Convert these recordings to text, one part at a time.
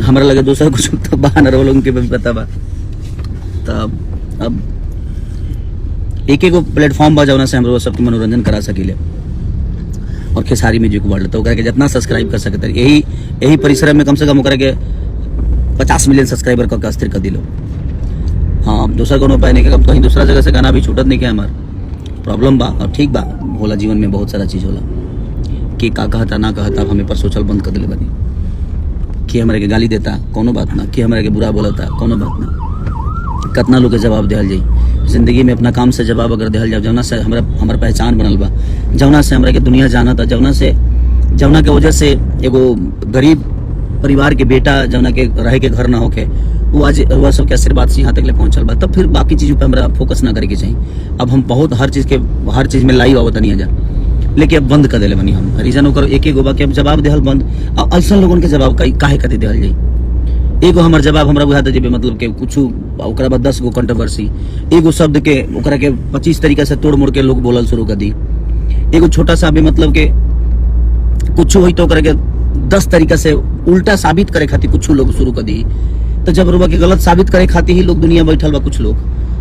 हमारा लगे दूसरा कुछ तो बहाना रहो लोगों के भी पता बा। तब अब एक एक प्लेटफॉर्म बा जौना से हम लोग सबके मनोरंजन करा सकीले और खेसारी म्यूजिक वर्ल्ड तो के जितना सब्सक्राइब कर सकते यही परिश्रम में कम से कम ओकरा के 50 मिलियन सब्सक्राइबर का अस्थिर कर दिलो। हाँ दूसरा कोनो उपाय नहीं, कहीं दूसरा जगह से गाना भी छूटत नहीं क्या हमार प्रॉब्लम बा। और ठीक बा होला, जीवन में बहुत सारा चीज होला कि का कहता ना कहता हमें पर सोचल बंद कर दिले बनी कि हमारे के गाली देता कोनो बात ना, कि हमारे के बुरा बोलता कोनो बात ना। कितना लोग के जवाब दिहल जाई जिंदगी में, अपना काम से जवाब अगर दिहल जाओ जौना से हमारा पहचान बनल बा, जौना से हमारे के दुनिया जाना था, जौना के वजह से एगो गरीब परिवार के बेटा जौना के रहे के घर ना होके वो आज वह सब के आशीर्वाद से यहाँ तक ले पहुंचल बा। तब फिर बाकी चीजों पे हमरा फोकस ना करे के चाहिए। अब हम बहुत हर चीज में लाइव आवत नहीं जा, लेकिन अब बंद कर दिले बनी हम रीजन ओकर एक गो बा के अब जवाब देहल बंद। अब ऐसा लोगन के जवाब काहे कते देहल जाई। एगो हमर जवाब हमरा बुझात जेबे मतलब के कुछ ओकरा बाद 10 गो कंट्रोवर्सी, एगो शब्द के ओकरा के 25 तरीका से तोड़ मोड़ के लोग बोलल शुरू कर दी। एगो छोटा सा भी मतलब के कुछ होई तो ओकरा के 10 तरीका से उल्टा साबित करे खातिर कुछ लोग शुरू कर दी। तो जब रुआ के गलत साबित करे खातिर ही लोग दुनिया बैठल बा कुछ लोग,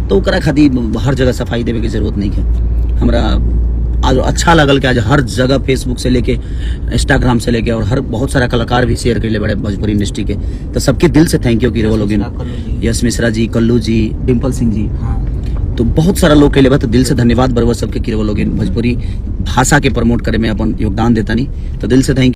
तो ओकरा खातिर हर जगह सफाई देवे की जरूरत नहीं है। हमरा आज अच्छा लगल कि आज हर जगह फेसबुक से लेके इंस्टाग्राम से लेके और हर बहुत सारा कलाकार भी शेयर कर ले बड़े भोजपुरी इंडस्ट्री के। तो सबके दिल से थैंक यू कि वो लोग यश मिश्रा जी, कल्लू जी, डिम्पल सिंह जी, तो बहुत सारा लोग के लिए तो दिल से धन्यवाद बरवा सबके कि वो लोग भोजपुरी भाषा के प्रमोट करे में अपन योगदान देता नहीं। तो दिल से थैंक